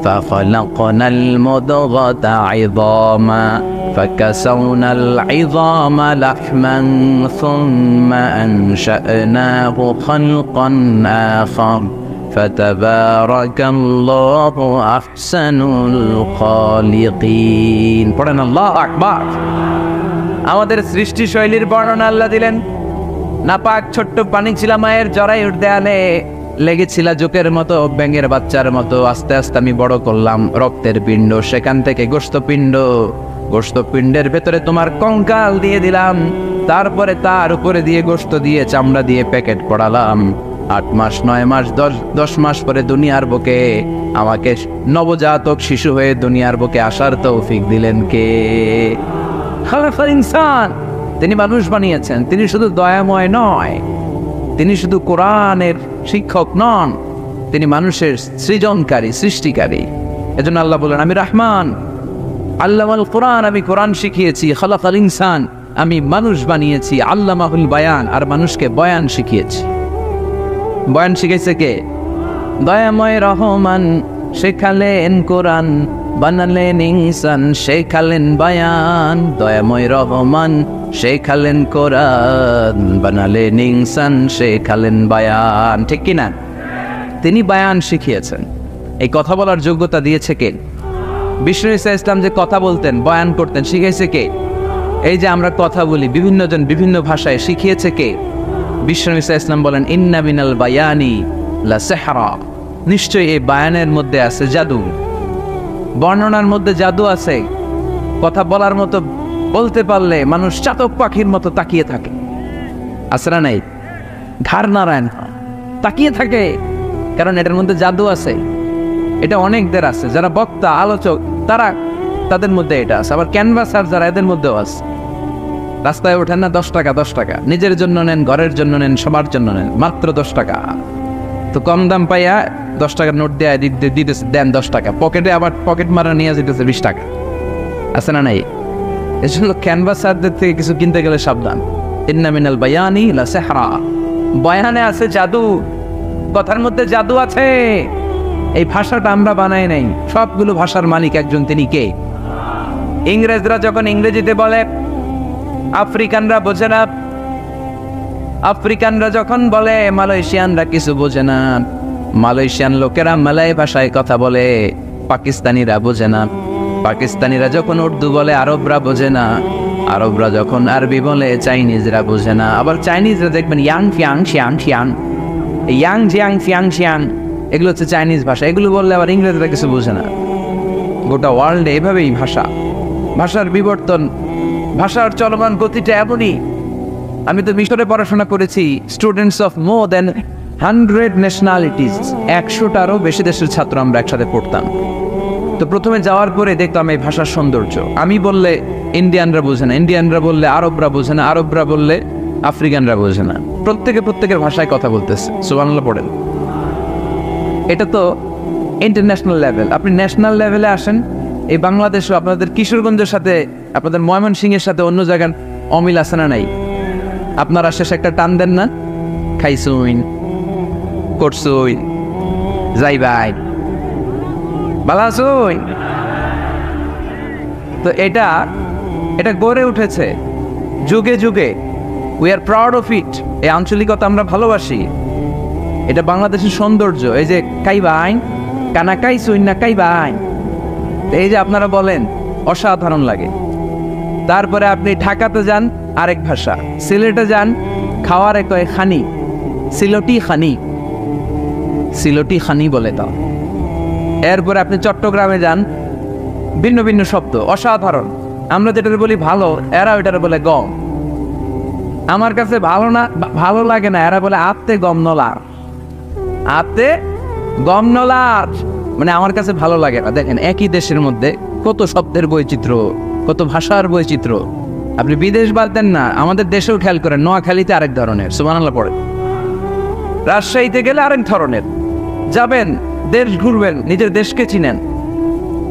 فخلقنا المضغة عظاما فكسونا العظام لحما ثم أنشأناه خلقا آخر فتبارك الله أحسن الخالقين. পড়েন আল্লাহু আকবার। আমাদের সৃষ্টি শৈলীর বর্ণনা আল্লাহ দিলেন। নাপাক ছোট্ট পানি ছিল মায়ের জরায়ুর দেয়ালে, লেগেছিল জোকের মতো, ব্যাঙের বাচ্চার মতো। আস্তে আস্তে আমি বড় করলাম রক্তের পিণ্ড, সেখান থেকে গোশতপিণ্ড, গোশতপিণ্ডের ভেতরে তোমার কঙ্কাল দিয়ে দিলাম, তারপরে তার উপরে দিয়ে গোশত দিয়ে চামড়া দিয়ে প্যাকেট পড়ালাম। 8 মাস 9 মাস 10 মাস পরে দুনিয়ার বুকে আমাকে নবজাতক শিশু হয়ে দুনিয়ার বুকে আসার তৌফিক দিলেন কে? খালাকাল ইনসান, তিনি মানুষ বানিয়েছেন। তিনি শুধু দয়াময় নয়, তিনি শুধু কোরআনের শিক্ষক নন, তিনি মানুষের সৃজনকারী, সৃষ্টিকারী। এজন্য আল্লাহ বলেন, আমি রহমান, আল্লামাল কোরআন, আমি কোরআন শিখিয়েছি। খালাকাল ইনসান, আমি মানুষ বানিয়েছি। আল্লামাহুল বায়ান, আর মানুষকে বয়ান শিখিয়েছি। বয়ান শিখাইছে কে? দয়াময় রহমান শেখালেন কোরআন, বানালেন ইনসান, শেখালেন বায়ান। দয়াময় রহমান শেখালেন কোরআন, বানালেন ইনসান, শেখালেন বায়ান। ঠিক কিনা? তিনি বায়ান শিখিয়েছেন। এই কথা বলার যোগ্যতা দিয়েছে কে? বিষ্ণু ঈসা ইসলাম যে কথা বলতেন, বয়ান করতেন, শিখাইছে কে? এই যে আমরা কথা বলি, বিভিন্ন জন বিভিন্ন ভাষায়, শিখিয়েছে কে? বিষ্ণু ঈসা ইসলাম বলেন, ইন্না মিনাল বায়ানি লা সিহরা, নিশ্চয়ই এই বায়ানের মধ্যে আছে জাদু, বর্ণনার মধ্যে জাদু আছে। কথা বলার মতো, বলতে পারলে মানুষ চাতক পাখির মতো তাকিয়ে থাকে। আসরা নাই, ঘাড় নারায়ণ তাকিয়ে থাকে, কারণ এটার মধ্যে জাদু আছে। এটা অনেকদের আছে, যারা বক্তা আলোচক তাদের মধ্যে এটা আছে। আবার ক্যানভাসার যারা, এদের মধ্যেও আছে। রাস্তায় ওঠেন না 10 টাকা 10 টাকা, নিজের জন্য নেন, ঘরের জন্য নেন, সবার জন্য নেন, মাত্র 10 টাকা। তো কম দাম পাইয়া 10 টাকার নোট দেয় দিতেছে, দেন 10 টাকা, পকেটে আবার পকেট মারা নিয়ে যেতেছে 20 টাকা। আছে না নাই? এই জন্য ক্যানভাসারদের থেকে কিছু কিনতে গেলে সাবধান। ইন্না মিনাল বায়ানি লা সিহরা, বয়ানে আছে জাদু, কথার মধ্যে জাদু আছে। এই ভাষাটা আমরা বানাই নাই, সবগুলো ভাষার মালিক একজন, তিনি কে? ইংরেজরা যখন ইংরেজিতে বলে, আফ্রিকানরা বোঝে না। আফ্রিকানরা যখন বলে, মালয়েশিয়ানরা কিছু বোঝে না। মালয়েশিয়ান লোকেরা মালয় ভাষায় কথা বলে, পাকিস্তানিরা বোঝে না। পাকিস্তানিরা যখন উর্দু বলে, আরবরা বোঝে না। আরবরা যখন আরবি বলে, চাইনিজরা বোঝে না। আবার চাইনিজরা দেখবেন ইয়াং ফিয়াং শিয়াং শিয়াং, ইয়াং জিয়াং ফিয়াং শিয়াং, এগুলো হচ্ছে চাইনিজ ভাষা। এগুলো বললে আবার ইংরেজরা কিছু বোঝে না। গোটা ওয়ার্ল্ডে এভাবেই ভাষার বিবর্তন, ভাষার চলমান গতিটা এমনই। আমি তো মিশরে পড়াশোনা করেছি। Students of more than 100 nationalities, 100টারও বেশি দেশের ছাত্র আমরা একসাথে পড়তাম। তো প্রথমে যাওয়ার পরে দেখতাম এই ভাষার সৌন্দর্য। আমি বললে ইন্ডিয়ানরা বোঝে না, ইন্ডিয়ানরা বললে আরবরা বোঝে না, আরবরা বললে আফ্রিকানরা বোঝে না। প্রত্যেকের ভাষায় কথা বলতেছে। সুবহানাল্লাহ পড়েন। এটা তো ইন্টারন্যাশনাল লেভেল। আপনি ন্যাশনাল লেভেলে আসেন, এই বাংলাদেশও আপনাদের কিশোরগঞ্জের সাথে, আপনাদের ময়মনসিংহের সাথে অন্য জায়গার অমিল আছে না নাই? আপনারা শেষে একটা টান দেন না, খাইছুইন, করছুইন, যাই ভাই, ভালো আছুই। তো এটা গড়ে উঠেছে যুগে যুগে। We are proud of it. এই আঞ্চলিকতা আমরা ভালোবাসি। এটা বাংলাদেশের সৌন্দর্য। এই যে কাইবাইন, কানা কাইছুইন না কাইবাইন, এই যে আপনারা বলেন, অসাধারণ লাগে। তারপরে আপনি ঢাকাতে যান, আরেক ভাষা। সিলেটে যান, খাওয়ার এক খানি, সিলটি খানি, সিলটি খানি বলে তাও। এরপরে আপনি চট্টগ্রামে যান, ভিন্ন ভিন্ন শব্দ, অসাধারণ। আমরা যেটা বলি ভালো, এরা ওইটারে বলে গম। আমার কাছে ভালো লাগে না, এরা বলে আত্তে গম নলা, আত্তে গমনলার মানে আমার কাছে ভালো লাগে না। দেখেন একই দেশের মধ্যে কত শব্দের বৈচিত্র্য, কত ভাষার বৈচিত্র্য। আপনি বিদেশ বাদ দেন না, আমাদের দেশেও খেয়াল করেন, নোয়াখালীতে আরেক ধরনের, সুবহানাল্লাহ পড়ে, রাজশাহীতে গেলে আরেক ধরনের। যাবেন, দেশ ঘুরবেন, নিজের দেশকে চিনেন,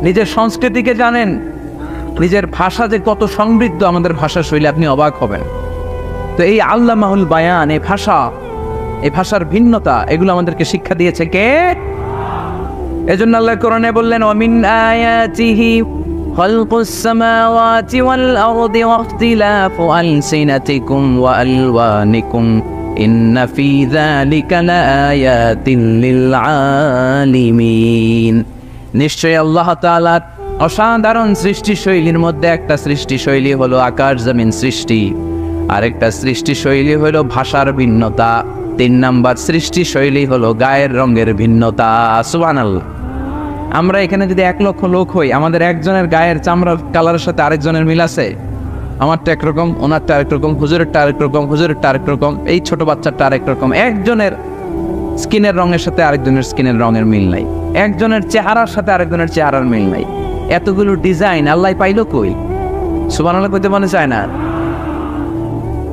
নিজের সংস্কৃতিকে জানেন, নিজের ভাষা যে কত সমৃদ্ধ আমাদের ভাষা শৈলী, আপনি অবাক হবেন। তো এই আল্লামাহুল বায়ান, এই ভাষার ভিন্নতা, এগুলো আমাদেরকে শিক্ষা দিয়েছে কে? এজন্য আল্লাহ কোরআনে বললেন, ওয়ামিন আয়াতিহি খালকুস সামাওয়াতি ওয়াল আরদি ওয়াখতিলাফু আলসিনাতিকুম ওয়া আলওয়ানিকুম ইন্না ফি যালিকা লাআয়াতিন লিল আলিমিন। নিশ্চয়ই আল্লাহ তাআলার অসাধারণ সৃষ্টিশৈলীর মধ্যে একটা সৃষ্টিশৈলী হলো আকাশ জমিন সৃষ্টি, আরেকটা সৃষ্টিশৈলী হলো ভাষার ভিন্নতা, 3 নাম্বার সৃষ্টিশৈলী হলো গায়ের রঙের ভিন্নতা। সুবহানাল্লাহ। আমরা এখানে যদি 1 লক্ষ লোক হই, আমাদের একজনের গায়ের চামড়ার কালারের সাথে আরেকজনের মিল আছে? আমারটা একরকম, ওনারটা আরেক রকম, হুজুরেরটা আরেক রকম, হুজুরেরটা আরেক রকম, এই ছোট বাচ্চাটা আরেক রকম। একজনের স্কিনের রঙের সাথে আরেকজনের স্কিনের রঙের মিল নাই, একজনের চেহারার সাথে আরেকজনের চেহারার মিল নাই। এতগুলো ডিজাইন আল্লাহ পাইলো কই? সুবহানাল্লাহ কইতে মনে চায় না।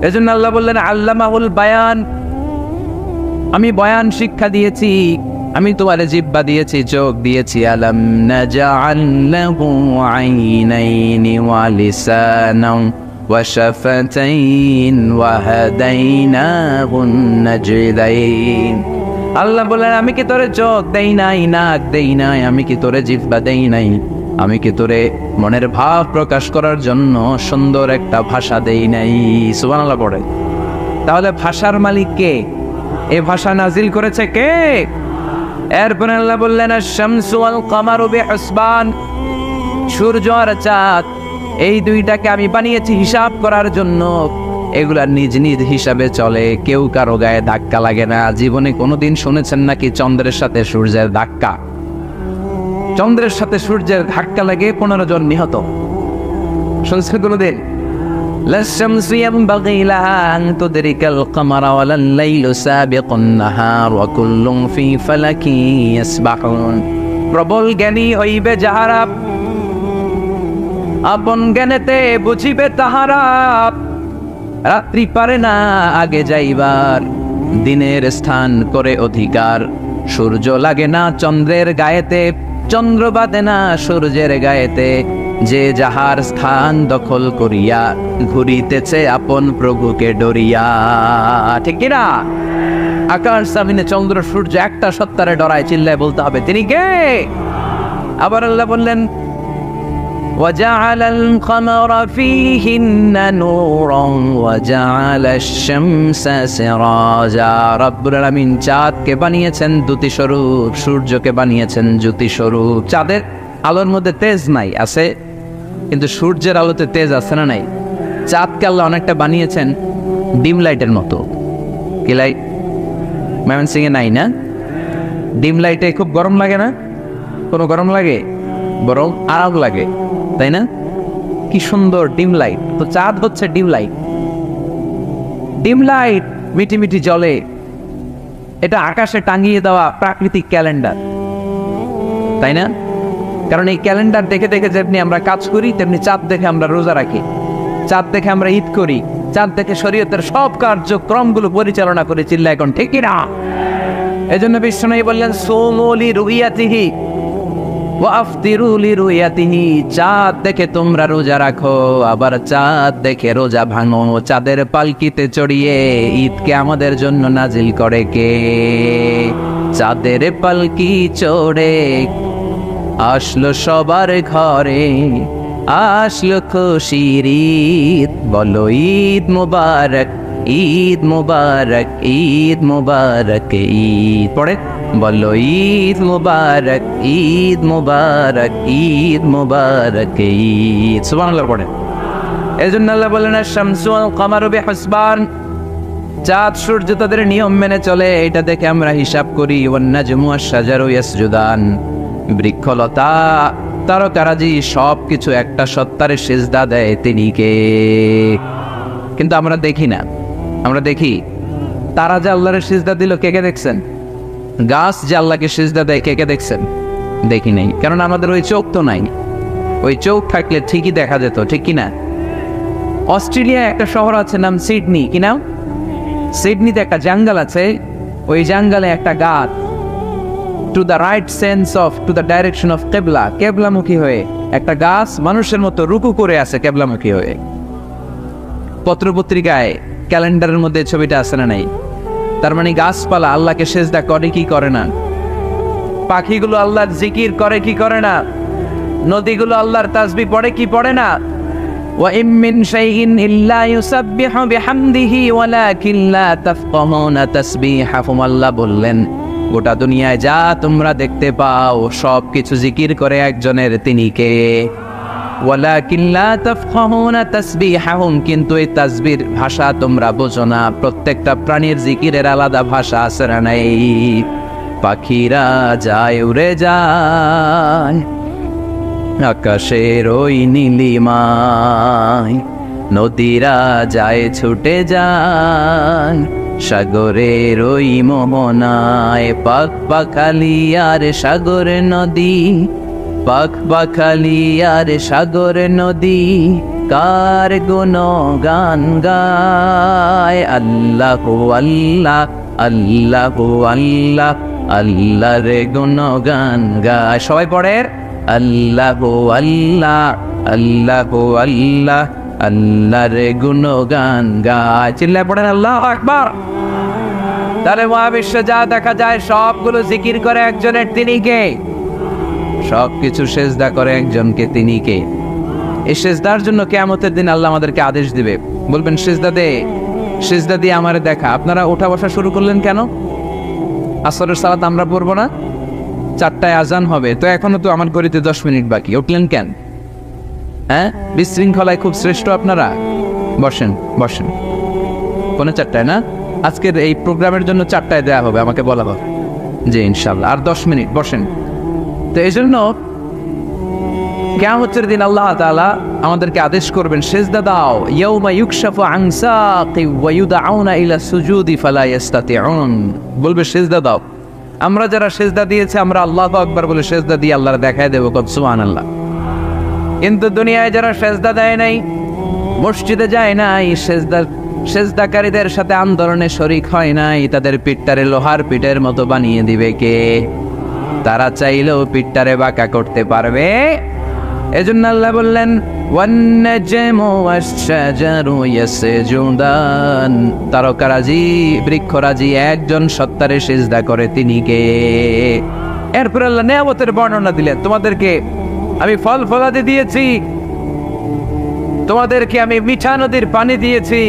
এজন্য আল্লাহ বললেন আল্লামাহুল বায়ান, আমি বয়ান শিক্ষা দিয়েছি, আমি তোমারে জিহ্বা দিয়েছি, চোখ দিয়েছি। আলাম নাজআল লাহু আইনাইনি ওয়া লিসানান ওয়া শাফাতাইন ওয়া হাদাইনাহুন নাজদাইন। আল্লাহ বলেন, আমি কি তোরে চোখ দেই নাই, নাক দেই নাই, আমি কি তোরে জিহ্বা দেই নাই, আমি কি তোরে মনের ভাব প্রকাশ করার জন্য সুন্দর একটা ভাষা দেই নাই? সুবহানাল্লাহ পড়ে। তাহলে ভাষার মালিক কে? এই ভাষা নাজিল করেছে কে? এরপর আল্লাহ বললেন, আশ-শামসু ওয়াল কামারু বিহুসবান, সূর্য আর চাঁদ, এই দুইটাকে আমি বানিয়েছি হিসাব করার জন্য। এগুলা নিজ নিজ হিসাবে চলে, কেউ কারো গায়ে ধাক্কা লাগে না। জীবনে কোনোদিন শুনেছেন নাকি চন্দ্রের সাথে সূর্যের ধাক্কা? চন্দ্রের সাথে সূর্যের ধাক্কা লাগে 15 জন নিহত। শুনছেন কোনোদিন? লাশ-শামসু ইয়ানবাগি লাহা আন তুদরিকাল কামারা ওয়ালাল লাইলু সাবিকুন নাহার ওয়া কুল্লুন ফি ফালাকি ইয়াসবাহুন। প্রবল জ্ঞানী হইবে যাহারা, আপন জ্ঞানেতে বুঝিবে তাহারা। রাত্রি পারে না আগে যাইবার, দিনের স্থান করে অধিকার। সূর্য লাগে না চন্দ্রের গায়েতে, চন্দ্র বাদে না সূর্যের গায়েতে। যে যাহার স্থান দখল করিয়া ঘুরিতেছে আপন প্রভুকে ডরিয়া। ঠিক কিনা? আকাশ জমিনে চন্দ্র সূর্য একটা সত্তারে ডরায়, চিল্লায় বলতে হবে তিনি কে? আবার আল্লাহ বললেন, وَجَعَلَ الْقَمَرَ فِيهِنَّ نُورًا وَجَعَلَ الشَّمْسَ سِرَاجًا। রব্বুল আলামিন চাঁদকে বানিয়েছেন দ্যুতি স্বরূপ, সূর্যকে বানিয়েছেন জ্যোতি স্বরূপ। চাঁদের আলোর মধ্যে তেজ নাই, আছে, কিন্তু সূর্যের আলোতে তেজ আছে না নাই? চাঁদকে আল্লাহ অনেকটা বানিয়েছেন ডিম লাইটের মতো। কি লাইট? ময়মনসিং এ নাই না? ডিম লাইটে খুব গরম লাগে না? কোনো গরম লাগে? বরং আরাম লাগে, তাই না? কি সুন্দর ডিম লাইট। তো চাঁদ হচ্ছে ডিম লাইট। ডিম লাইট মিটি মিটি জ্বলে, এটা আকাশে টাঙিয়ে দেওয়া প্রাকৃতিক ক্যালেন্ডার, তাই না? কারণ এই ক্যালেন্ডার দেখে দেখে যেমনি আমরা কাজ করি, তেমনি চাঁদ দেখে আমরা রোজা রাখি, চাঁদ দেখে আমরা ঈদ করি, চাঁদ দেখে শরীয়তের সব কার্যক্রমগুলো পরিচালনা করে। চিল্লা এখন ঠিক কিনা? এজন্য বিশ্বনবী বললেন, সুমু লিরুইয়াতিহি ওয়া আফতিরু লিরুইয়াতিহি। চাঁদ দেখে তোমরা রোজা রাখো, আবার চাঁদ দেখে রোজা ভাঙো। চাঁদের পালকিতে চড়িয়ে ঈদকে আমাদের জন্য নাজিল করে কে? চাঁদের পালকি চড়ে আসলো সবার ঘরে, আসলো খুশির ঈদ, বলো ঈদ মুবারক, ঈদ মুবারক, ঈদ মুবারক, ঈদ পড়ে বলো ঈদ মুবারক, ঈদ মুবারক, ঈদ মুবারক, ঈদ। সুবহানাল্লাহ পড়ে। এজন্য আল্লাহ বলেন, আশ-শামসু ওয়াল কামারু বিহুসবান, চাঁদ সূর্য তাদের নিয়ম মেনে চলে, এটা দেখে আমরা হিসাব করি। ওয়ান নাজমু ওয়াশ-শাজারু ইয়াসজুদান, বৃক্ষলতা তারকারাজি সবকিছু একটা সত্তারে সিজদা দেয়, তিনি কে? কিন্তু আমরা দেখি না। আমরা দেখি তারা যে আল্লাহর সিজদা দিল, কে কে দেখছেন? গাছ যে আল্লাহকে সিজদা দেয়, কে কে দেখছেন? দেখি নাই, কারণ আমাদের ওই চোখ তো নাই। ওই চোখ থাকলে ঠিকই দেখা যেত, ঠিক কিনা? অস্ট্রেলিয়ায় একটা শহর আছে নাম সিডনি, কি নাম? সিডনিতে একটা জঙ্গল আছে, ওই জঙ্গলে একটা গাছ to the right sense of to the direction of কেবলা, কেবলামুখী হয়ে একটা গাছ মানুষের মতো রুকু করে আছে কেবলামুখী হয়ে। পত্রপত্রিকায় ক্যালেন্ডারের মধ্যে ছবিটা আছে না নাই? তার মানে গাছপালা আল্লাহকে সেজদা করে কি করে না? পাখিগুলো আল্লাহর জিকির করে কি করে না? নদীগুলো আল্লাহর তাসবিহ পড়ে কি পড়ে না? ওয়া ইম মিন শাইইন ইল্লা ইউসাব্বিহু বিহামদিহি ওয়ালাকিন লা তাফকাহুনা তাসবিহাহুম। আল্লাহ বললেন, গোটা দুনিয়ায় যা তোমরা দেখতে পাও সব কিছু জিকির করে একজনের, তিনি কে? ওয়ালাকিন লা তাফকাহুনা তাসবিহাহুম, কিন্তু এই তাসবির ভাষা তোমরা বোঝো না। প্রত্যেকটা প্রাণীর জিকিরের আলাদা ভাষা আছে না নাই? পাখিরা যায় উড়ে যায় আকাশের ওই নীলিমায়, নদীরা যায় ছুটে যায় সাগরের ওই মোহনায়। পাখ পাখালি আর সাগর নদী, পাখ পাখালি আর সাগর নদী, কার গুণগান গায়। আল্লাহু আল্লাহ, আল্লাহু আল্লাহ, আল্লাহর গুণগান গায়। সবাই পড়ে আল্লাহু আল্লাহ, আল্লাহু আল্লাহ, আল্লাহর গুণগান গায়। চিল্লায় পড়েন আল্লাহু আকবার। তাহলে মহাবিশ্বে যা দেখা যায় সবগুলো জিকির করে একজনের, তিনি কে? সবকিছু সেজদা করে একজনকে, তিনি কে? এই সেজদার জন্য কিয়ামতের দিন আল্লাহ আমাদেরকে আদেশ দিবে, বলবেন সেজদা দে, সেজদা দিয়ে আমারে দেখা। আপনারা ওঠা বসা শুরু করলেন কেন? আসরের সালাত আমরা পড়বো না? 4টায় আজান হবে, তো এখনো তো আমার ঘড়িতে 10 মিনিট বাকি, উঠলেন কেন? হ্যাঁ, বিশৃঙ্খলায় খুব শ্রেষ্ঠ আপনারা। বসেন বসেন, পৌনে 4টায় না? আজকের এই প্রোগ্রামের জন্য 4টায় দেয়া হবে, আমাকে বলা হবে যে ইনশাল্লাহ আর 10 মিনিট বসেন। তো এই জন্য কিয়ামতের দিন আল্লাহ তাআলা আমাদেরকে আদেশ করবেন সেজদা দাও। ইয়াউমা ইউকশাফু আন সাকি ওয়া ইউদআউনা ইলা সুজুদি ফালা ইস্তাতিউন, বলবে সেজদা দাও। আমরা যারা সেজদা দিয়েছি আমরা আল্লাহু আকবার বলে সেজদা দিয়ে আল্লাহর দেখায় দেব, কত সুবহানাল্লাহ। কিন্তু দুনিয়ায় যারা সেজদা দেয় নাই, মসজিদে যায় নাই, সেজদাকারীদের সাথে আন্দোলনে শরীক হয় নাই, তাদের পিঠটারে লোহার পিঠের মতো বানিয়ে দিবে কে? তারা চাইলেও পিঠটারে বাঁকা করতে পারবে? এজন্য আল্লাহ বললেন ওয়ান-নাজমু ওয়াশ-শাজারু ইয়াসজুদান, তারকারাজি বৃক্ষরাজি একজন সত্তারে সিজদা করে, তিনি কে? এরপর আল্লাহ নিয়ামতের বর্ণনা দিলেন, তোমাদেরকে আমি ফল ফলাদি দিয়েছি, তোমাদেরকে আমি মিঠা নদীর পানি দিয়েছি,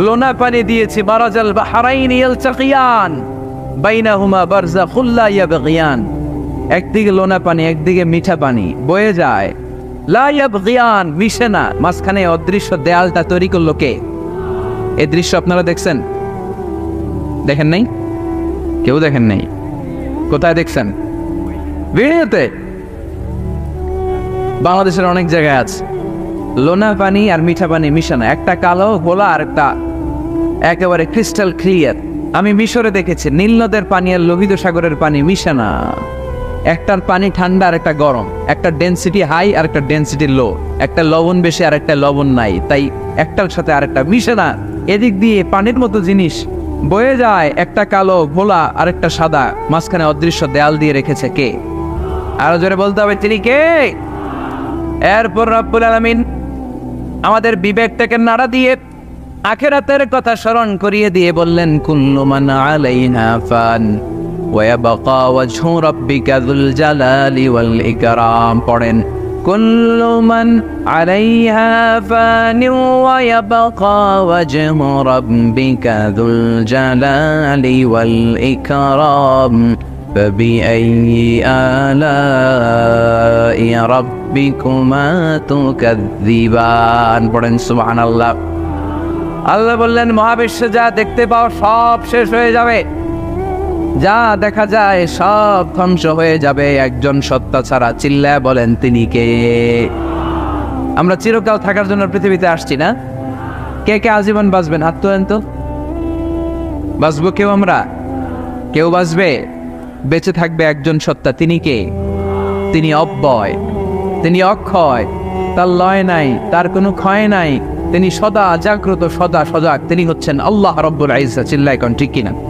লোনা পানি দিয়েছি, মারাজাল বাহরাইন ইয়ালতাকিয়ান বাইনাহুমা বারযাখুল লা ইয়াবগিয়ান, একদিকে লোনা পানি একদিকে মিঠা পানি বয়ে যায়, লা ইয়াবগিয়ান, মিশে না, মাঝখানে অদৃশ্য দেয়ালটা তৈরি করলো কে? এই দৃশ্য আপনারা দেখছেন? দেখেন নাই? কেউ দেখেন নাই? কোথায় দেখছেন? ভিডিওতে। বাংলাদেশের অনেক জায়গায় আছে লোনা পানি আর মিঠা পানি মিশানো, একটা কালো ঘোলা আর একটা একেবারে ক্রিস্টাল ক্লিয়ার। আমি মিশরে দেখেছি নীল নদের পানি আর লোহিত সাগরের পানি মিশানা, একটার পানি ঠান্ডা আর একটা গরম, একটা ডেনসিটি হাই আর একটা ডেনসিটি লো, একটা লবণ বেশি আর একটা লবণ নাই, তাই একটার সাথে আর একটা মিশে না। এদিক দিয়ে পানির মতো জিনিস বয়ে যায়, একটা কালো ঘোলা আর একটা সাদা, মাঝখানে অদৃশ্য দেয়াল দিয়ে রেখেছে কে? আরো জোরে বলতে হবে, তিনি কে? এরপর রব্বুল আলামিন আমাদের বিবেকটাকে নাড়া দিয়ে আখিরাতের কথা স্মরণ করিয়ে দিয়ে বললেন কুল্লু মান আলাইহা ফান ওয়া ইয়াবকা ওয়াজহু রাব্বিকা যুল জালালি ওয়াল ইকরাম। পড়েন কুল্লু মান আলাইহা ফান ওয়া ইয়াবকা ওয়াজহু রাব্বিকা যুল জালালি ওয়াল ইকরাম ফাবিআইয়ি আলাই রাব্বিকুমা তুকাযযিবান। পড়েন সুবহানাল্লাহ। আল্লাহ বললেন মহাবিশ্বে যা দেখতে পাও সব শেষ হয়ে যাবে, যা দেখা যায় সব ধ্বংস হয়ে যাবে একজন সত্তা ছাড়া। চিল্লায় বলেন তিনি কে? আমরা চিরকাল থাকার জন্য পৃথিবীতে আসছি না? কে কে আজীবন বাঁচবেন? হাত তোলেন তো। বাঁচবো কেউ? আমরা কেউ বাঁচবে? বেঁচে থাকবে একজন সত্তা, তিনি কে? তিনি অব্যয়, তিনি অক্ষয়, তার লয় নাই, তার কোনো ক্ষয় নাই, তিনি সদা জাগ্রত, সদা সজাগ, তিনি হচ্ছেন আল্লাহ রব্বুল ইজ্জত। চিল্লায় কোন ঠিক কিনা?